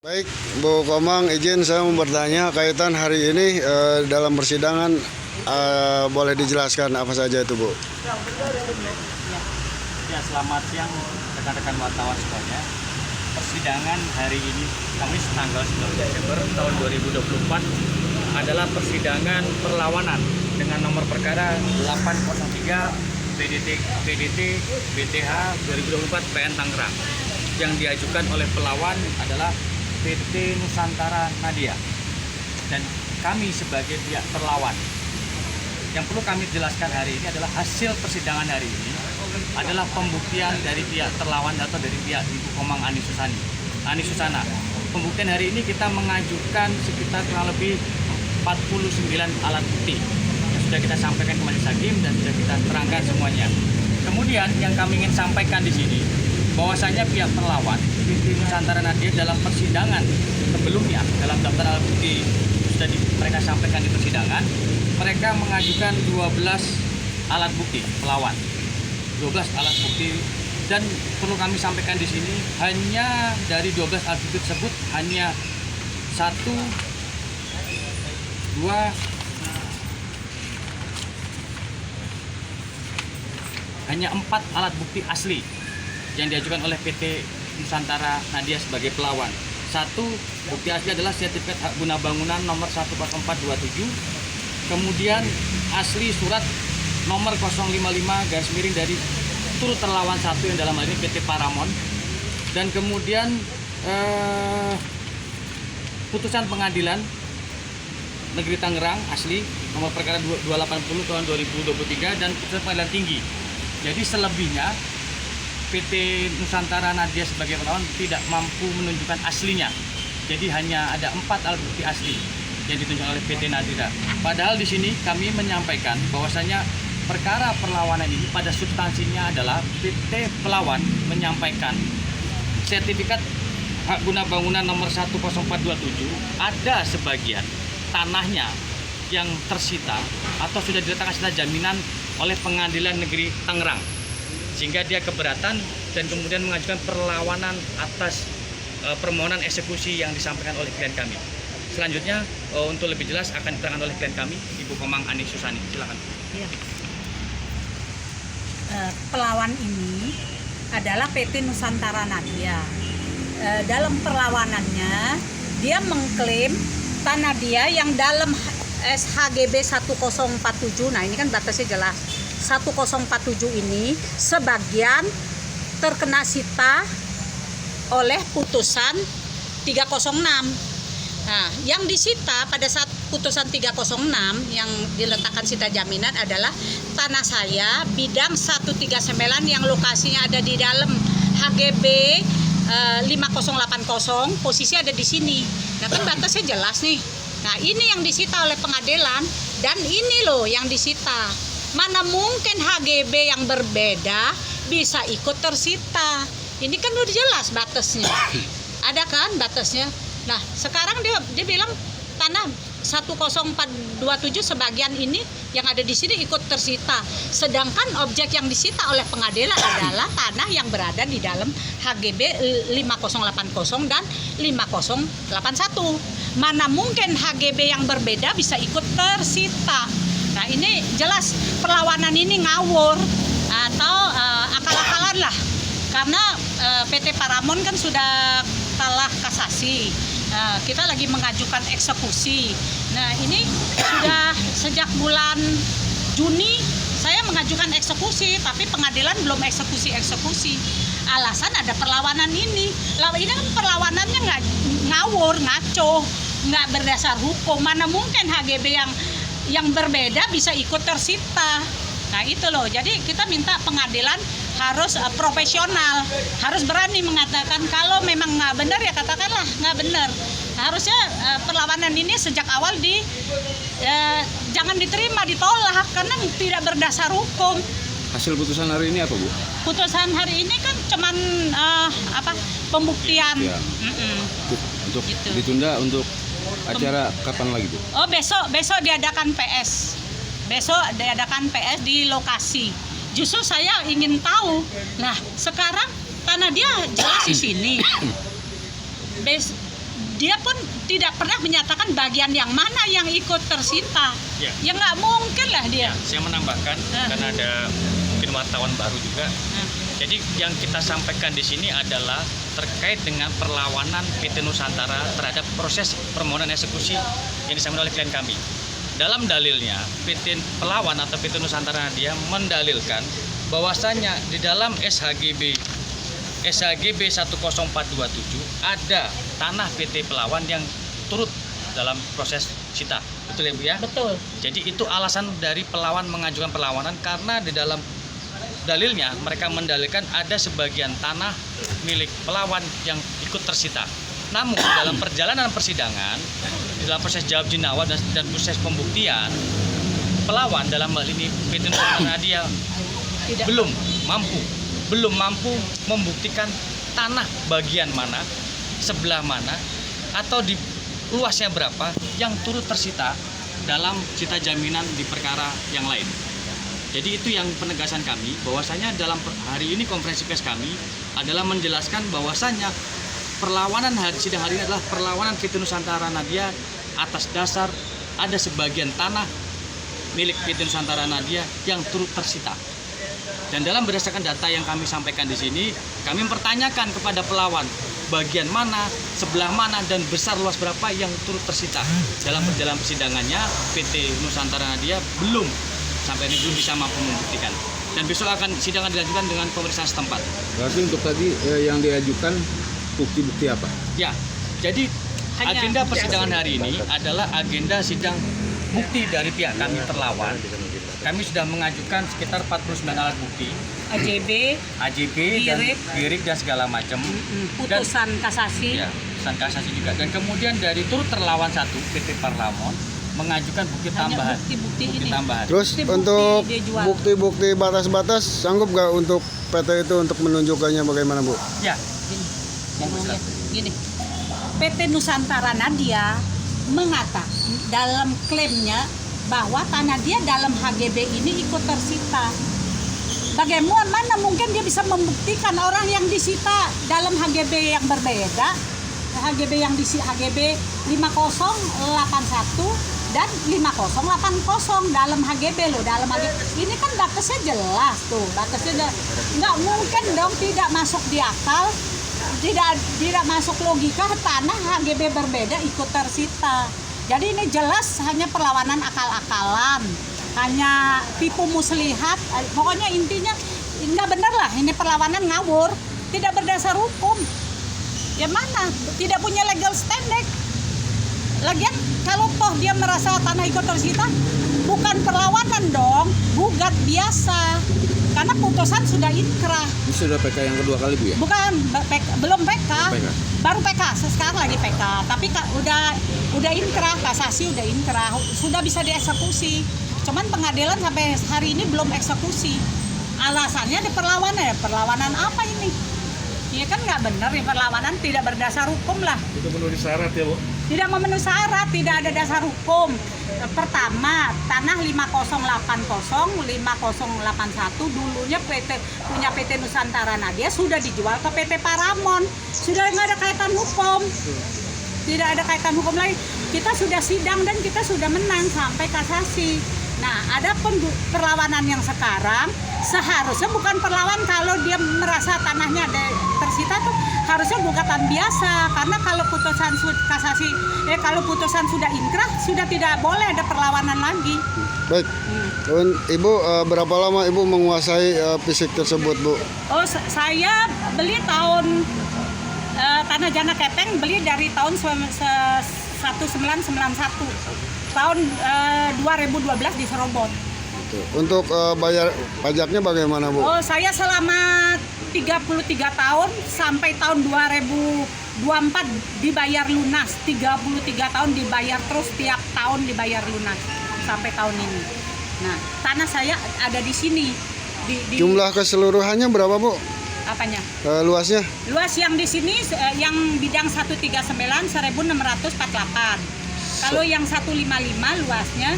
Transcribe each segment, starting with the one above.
Baik, Bu Komang, izin saya mau bertanya kaitan hari ini dalam persidangan, boleh dijelaskan apa saja itu, Bu? Ya, selamat siang rekan-rekan wartawan semuanya. Persidangan hari ini Kamis tanggal 9 Desember tahun 2024 adalah persidangan perlawanan dengan nomor perkara 803 PDT BTH 2024 PN Tangerang. Yang diajukan oleh pelawan adalah PT Nusantara Nadia dan kami sebagai pihak terlawan. Yang perlu kami jelaskan hari ini adalah hasil persidangan hari ini adalah pembuktian dari pihak terlawan atau dari pihak Ibu Komang Ani Susana. Pembuktian hari ini kita mengajukan sekitar kurang lebih 49 alat bukti yang sudah kita sampaikan ke majelis hakim dan sudah kita terangkan semuanya. Kemudian yang kami ingin sampaikan di sini bahwasanya pihak terlawan PT Nusantara Nadia dalam persidangan sebelumnya dalam daftar alat bukti sudah mereka sampaikan di persidangan, mereka mengajukan 12 alat bukti pelawan. 12 alat bukti, dan perlu kami sampaikan di sini hanya dari 12 alat bukti tersebut hanya 4 alat bukti asli yang diajukan oleh PT Nusantara Nadia sebagai pelawan. Satu bukti asli adalah sertifikat hak guna bangunan nomor 10427, kemudian asli surat nomor 055 dari turut terlawan satu yang dalam hal ini PT Paramon, dan kemudian putusan pengadilan negeri Tangerang asli nomor perkara 280 tahun 2023 dan putusan pengadilan tinggi. Jadi selebihnya PT Nusantara Nadia sebagai pelawan tidak mampu menunjukkan aslinya. Jadi hanya ada 4 alat bukti asli yang ditunjukkan oleh PT Nadia. Padahal di sini kami menyampaikan bahwasanya perkara perlawanan ini pada substansinya adalah PT pelawan menyampaikan sertifikat hak guna bangunan nomor 10427 ada sebagian tanahnya yang tersita atau sudah diletakkan sita jaminan oleh Pengadilan Negeri Tangerang, sehingga dia keberatan dan kemudian mengajukan perlawanan atas permohonan eksekusi yang disampaikan oleh klien kami. Selanjutnya untuk lebih jelas akan diterangkan oleh klien kami, Ibu Komang Ani Susani. Silakan. Ya. Pelawan ini adalah PT Nusantara Nadia. Dalam perlawanannya dia mengklaim tanah dia yang dalam SHGB 1047. Nah, ini kan batasnya jelas. 1047 ini sebagian terkena sita oleh putusan 306. Nah, yang disita pada saat putusan 306 yang diletakkan sita jaminan adalah tanah saya bidang 139 yang lokasinya ada di dalam HGB 5080, posisi ada di sini. Nah, kan batasnya jelas nih. Nah, ini yang disita oleh pengadilan dan ini loh yang disita. Mana mungkin HGB yang berbeda bisa ikut tersita. Ini kan udah jelas batasnya. Ada kan batasnya. Nah, sekarang dia bilang tanah 10427 sebagian ini yang ada di sini ikut tersita. Sedangkan objek yang disita oleh pengadilan adalah tanah yang berada di dalam HGB 5080 dan 5081. Mana mungkin HGB yang berbeda bisa ikut tersita. Nah, ini jelas perlawanan ini ngawur atau akal-akalan lah. Karena PT Paramon kan sudah kalah kasasi. Kita lagi mengajukan eksekusi. Nah, ini sudah sejak bulan Juni saya mengajukan eksekusi, tapi pengadilan belum eksekusi. Alasan ada perlawanan ini. Ini kan perlawanannya nggak ngawur, ngaco, nggak berdasar hukum. Mana mungkin HGB yang berbeda bisa ikut tersita. Nah, itu loh. Jadi kita minta pengadilan harus profesional, harus berani mengatakan kalau memang nggak benar ya katakanlah nggak benar. Harusnya perlawanan ini sejak awal jangan diterima, ditolak karena tidak berdasar hukum. Hasil putusan hari ini apa, Bu? Putusan hari ini kan cuman pembuktian. Ya. Untuk Gitu. ditunda untuk acara kapan lagi, Bu? Oh, besok diadakan PS. Besok diadakan PS di lokasi. Justru saya ingin tahu. Nah, sekarang karena dia jelas di sini. dia pun tidak pernah menyatakan bagian yang mana yang ikut tersita. Ya. Ya nggak mungkin lah dia. Saya menambahkan karena ada mungkin wartawan baru juga. Jadi yang kita sampaikan di sini adalah terkait dengan perlawanan PT Nusantara terhadap proses permohonan eksekusi yang disampaikan oleh klien kami. Dalam dalilnya, PT Pelawan atau PT Nusantara dia mendalilkan bahwasanya di dalam SHGB 10427 ada tanah PT Pelawan yang turut dalam proses sita. Betul ya Bu ya? Betul. Jadi itu alasan dari Pelawan mengajukan perlawanan karena di dalam dalilnya mereka mendalilkan ada sebagian tanah milik Pelawan yang ikut tersita. Namun dalam perjalanan persidangan, dalam proses jawab jinawa dan proses pembuktian, Pelawan dalam hal ini PT Nusantara dia belum mampu membuktikan tanah bagian mana, sebelah mana, atau di luasnya berapa yang turut tersita dalam sita jaminan di perkara yang lain. Jadi itu yang penegasan kami bahwasanya dalam hari ini konferensi pers kami adalah menjelaskan bahwasanya perlawanan sidang hari ini adalah perlawanan PT Nusantara Nadia atas dasar ada sebagian tanah milik PT Nusantara Nadia yang turut tersita. Dan dalam berdasarkan data yang kami sampaikan di sini, kami mempertanyakan kepada Pelawan bagian mana, sebelah mana, dan besar luas berapa yang turut tersita. Dalam perjalanan persidangannya, PT Nusantara Nadia sampai ini belum bisa mampu membuktikan. Dan besok akan sidang dilanjutkan dengan pemeriksaan setempat. Berarti untuk tadi yang diajukan bukti-bukti apa? Ya, jadi agenda persidangan hari ini adalah agenda sidang bukti dari pihak kami terlawan. Kami sudah mengajukan sekitar 49 alat bukti, AJB dan birik dan segala macam. Putusan kasasi. Ya, putusan kasasi juga. Dan kemudian dari turut terlawan satu PT Parlamon mengajukan bukti tambahan. Bukti ini. Tambahan. Terus Bukti-bukti untuk dia jual. bukti-bukti batas-batas sanggup nggak untuk PT itu untuk menunjukkannya bagaimana Bu? Ya. Gini, PT Nusantara Nadia mengatakan dalam klaimnya bahwa tanah dia dalam HGB ini ikut tersita. Bagaimana mungkin dia bisa membuktikan orang yang disita dalam HGB yang berbeda, HGB yang di HGB 5081 dan 5080 dalam HGB loh, dalam HGB ini kan batasnya jelas tuh, batasnya nggak mungkin dong tidak masuk di akal, tidak masuk logika tanah HGB berbeda ikut tersita. Jadi ini jelas hanya perlawanan akal-akalan, hanya tipu muslihat. Pokoknya intinya nggak benar lah, ini perlawanan ngawur, tidak berdasar hukum. Ya mana, tidak punya legal standing. Lagian kalau toh dia merasa tanah ikut tersita, bukan perlawanan dong, gugat biasa. Karena putusan sudah inkrah. Ini sudah PK yang kedua kali Bu ya? Bukan, belum PK. Baru PK, sekarang lagi PK. Tapi udah inkrah, kasasi udah inkrah, sudah bisa dieksekusi. Cuman pengadilan sampai hari ini belum eksekusi. Alasannya ada perlawanan ya, perlawanan apa ini? Ya kan nggak benar, ya perlawanan tidak berdasar hukum lah. Itu memenuhi syarat ya Bu? Tidak memenuhi syarat, tidak ada dasar hukum. Pertama, tanah 5080, 5081 dulunya punya PT Nusantara Nadia sudah dijual ke PT Paramount. Sudah nggak ada kaitan hukum. Tidak ada kaitan hukum lagi. Kita sudah sidang dan kita sudah menang sampai kasasi. Nah, ada perlawanan yang sekarang seharusnya bukan perlawan kalau dia merasa tanahnya tersita tuh harusnya gugatan biasa, karena kalau putusan kasasi kalau putusan sudah inkrah sudah tidak boleh ada perlawanan lagi. Baik. Ibu berapa lama Ibu menguasai fisik tersebut Bu? Oh, saya beli tahun tanah Jana Kepeng beli dari tahun 1991. Tahun 2012 di Serobot. Untuk bayar pajaknya bagaimana Bu? Oh, saya selama 33 tahun sampai tahun 2024 dibayar lunas. 33 tahun dibayar terus, tiap tahun dibayar lunas sampai tahun ini. Nah, tanah saya ada di sini. Jumlah keseluruhannya berapa Bu? Apanya? Luasnya? Luas yang di sini yang bidang 139 1648. Kalau yang 155 luasnya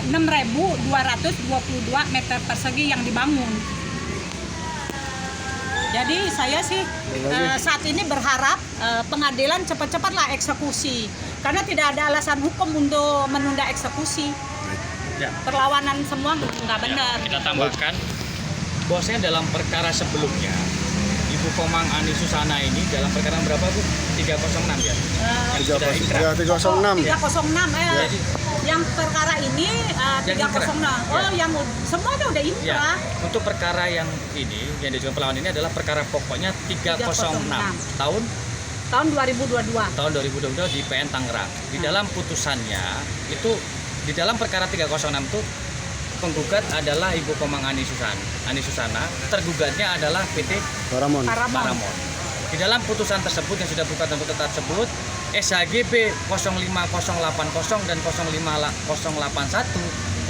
6.222 meter persegi yang dibangun. Jadi saya sih saat ini berharap pengadilan cepat-cepatlah eksekusi. Karena tidak ada alasan hukum untuk menunda eksekusi. Ya. Perlawanan semua nggak benar. Kita tambahkan bahwasanya dalam perkara sebelumnya Ibu Komang Ani Susana ini dalam perkara berapa Bu? 306 ya? Yang sudah inkrah. 306. 306 Jadi, yang perkara ini 306. Oh, yang semuanya udah ya, inkrah. untuk perkara yang ini yang diajukan perlawanan ini adalah perkara pokoknya 306 Tahun 2022. tahun 2022 di PN Tangerang. Di dalam putusannya itu di dalam perkara 306 itu penggugat adalah Ibu Komang Ani Susana, tergugatnya adalah PT Paramon. Paramon. Di dalam putusan tersebut yang sudah buka untuk tetap tersebut, SHGB 05080 dan 05081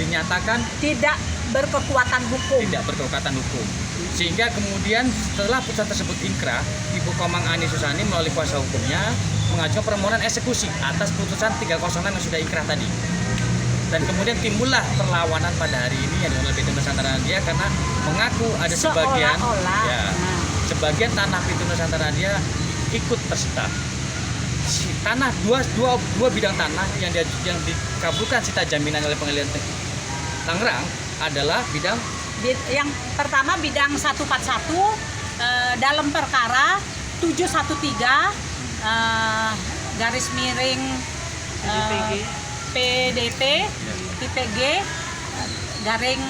dinyatakan Tidak berkekuatan hukum. tidak berkekuatan hukum. Sehingga kemudian setelah putusan tersebut inkrah, Ibu Komang Ani Susani melalui kuasa hukumnya mengajukan permohonan eksekusi atas putusan 306 yang sudah inkrah tadi. Dan kemudian timbullah perlawanan pada hari ini yang dilakukan PT Nusantara Radia karena mengaku ada sebagian Seolah-olah. sebagian tanah PT Nusantara Radia ikut tersita. Tanah dua bidang tanah yang dikabulkan sita jaminan oleh Pengadilan Tangerang adalah bidang Yang pertama bidang 141 dalam perkara 713 garis miring PDT tipe G garing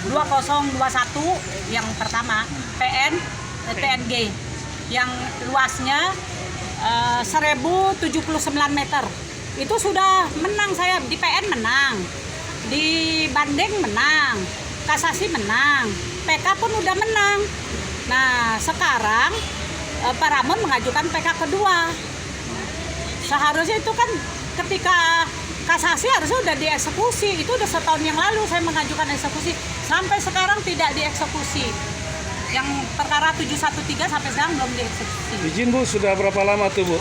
2021 yang pertama TNG yang luasnya 1079 meter. Itu sudah menang saya di PN menang, di banding menang, kasasi menang, PK pun udah menang. Nah sekarang Paramon mengajukan PK kedua. Seharusnya itu kan ketika kasasi harusnya udah dieksekusi. Itu udah setahun yang lalu saya mengajukan eksekusi. Sampai sekarang tidak dieksekusi. Yang perkara 713 sampai sekarang belum dieksekusi. Izin Bu, sudah berapa lama tuh Bu?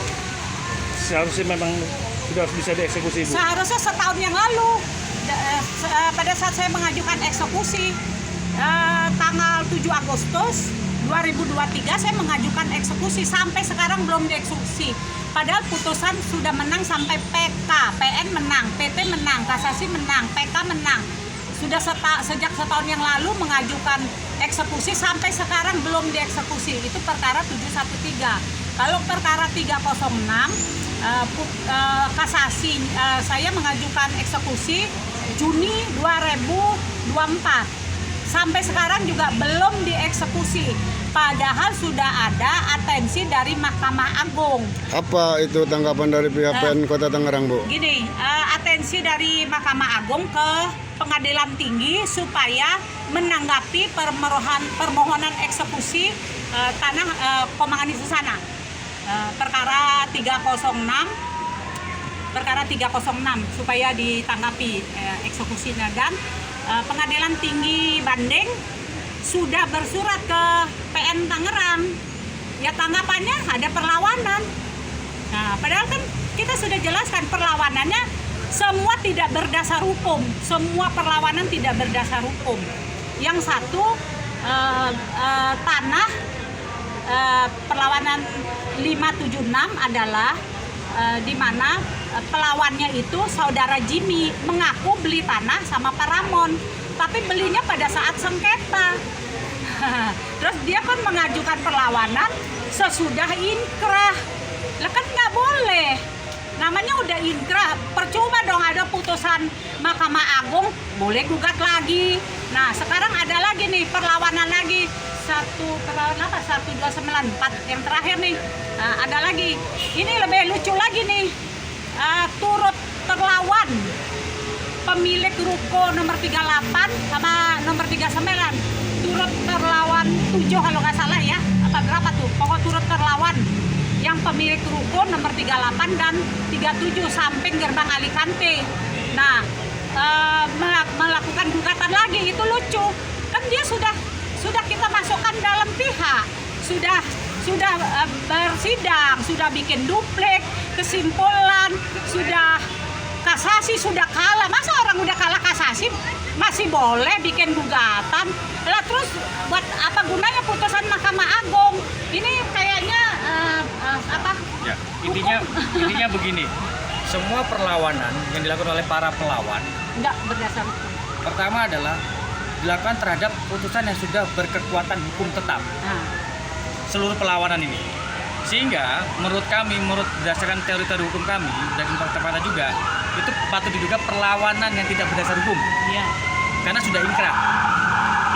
Seharusnya memang sudah bisa dieksekusi Bu? Seharusnya setahun yang lalu. Pada saat saya mengajukan eksekusi tanggal 7 Agustus 2023 saya mengajukan eksekusi. Sampai sekarang belum dieksekusi. Padahal putusan sudah menang sampai PK, PN menang, PT menang, kasasi menang, PK menang. Sudah sejak setahun yang lalu mengajukan eksekusi sampai sekarang belum dieksekusi. Itu perkara 713. Kalau perkara 306 kasasi saya mengajukan eksekusi Juni 2024. Sampai sekarang juga belum dieksekusi. Padahal sudah ada atensi dari Mahkamah Agung. Apa itu tanggapan dari pihak PN Kota Tangerang, Bu? Gini, atensi dari Mahkamah Agung ke Pengadilan Tinggi supaya menanggapi permohonan eksekusi tanah Komang Ani Susana. Perkara 306 supaya ditanggapi eksekusinya. Dan Pengadilan Tinggi Banding sudah bersurat ke PN Tangerang. Ya tanggapannya ada perlawanan. Nah, padahal kan kita sudah jelaskan perlawanannya semua tidak berdasar hukum. Semua perlawanan tidak berdasar hukum. Yang satu tanah perlawanan 576 adalah di mana pelawannya itu saudara Jimmy mengaku beli tanah sama Paramon, tapi belinya pada saat sengketa. Terus dia kan mengajukan perlawanan sesudah inkrah. Lah kan nggak boleh. Namanya udah inkrah, percuma dong ada putusan Mahkamah Agung, boleh gugat lagi. Nah sekarang ada lagi nih perlawanan lagi. Perlawanan apa? 1294 yang terakhir nih. Nah, ada lagi. Ini lebih lucu lagi nih. Turut terlawan pemilik ruko nomor 38 sama nomor 39. Turut terlawan 7 kalau nggak salah ya. Apa berapa tuh? Pokok turut terlawan yang pemilik ruko nomor 38 dan 37 samping gerbang Alicante. Nah, melakukan gugatan lagi itu lucu. Kan dia sudah kita masukkan dalam pihak. Sudah bersidang, sudah bikin duplek, kesimpulan, sudah kasasi sudah kalah, masa orang udah kalah kasasi masih boleh bikin gugatan? Lah terus buat apa gunanya putusan Mahkamah Agung? Ini kayaknya apa? Ya, intinya begini. Semua perlawanan yang dilakukan oleh para pelawan Enggak berdasar hukum. pertama adalah dilakukan terhadap putusan yang sudah berkekuatan hukum tetap. Nah, Seluruh perlawanan ini. Sehingga menurut kami, berdasarkan teori-teori hukum kami dan fakta-fakta juga, itu patut diduga perlawanan yang tidak berdasar hukum iya. karena sudah inkrah.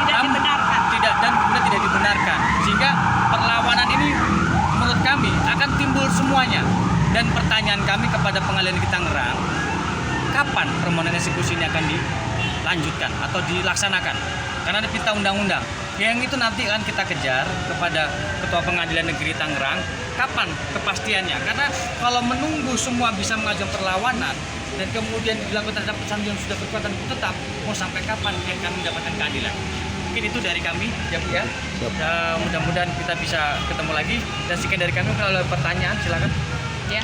Tidak dibenarkan. Dan kemudian tidak dibenarkan. Sehingga perlawanan ini menurut kami akan timbul semuanya. Dan pertanyaan kami kepada Pengadilan Negeri Tangerang, kapan permohonan eksekusi ini akan dilanjutkan atau dilaksanakan? Karena ada perintah undang-undang. Yang itu nanti akan kita kejar kepada Ketua Pengadilan Negeri Tangerang, kapan kepastiannya? Karena kalau menunggu semua bisa mengajukan perlawanan dan kemudian dilakukan terhadap putusan yang sudah berkekuatan hukum tetap, mau sampai kapan yang kami mendapatkan keadilan? Mungkin itu dari kami, ya Bu ya. Mudah-mudahan kita bisa ketemu lagi. Dan sekian dari kami. Kalau ada pertanyaan silakan. Ya.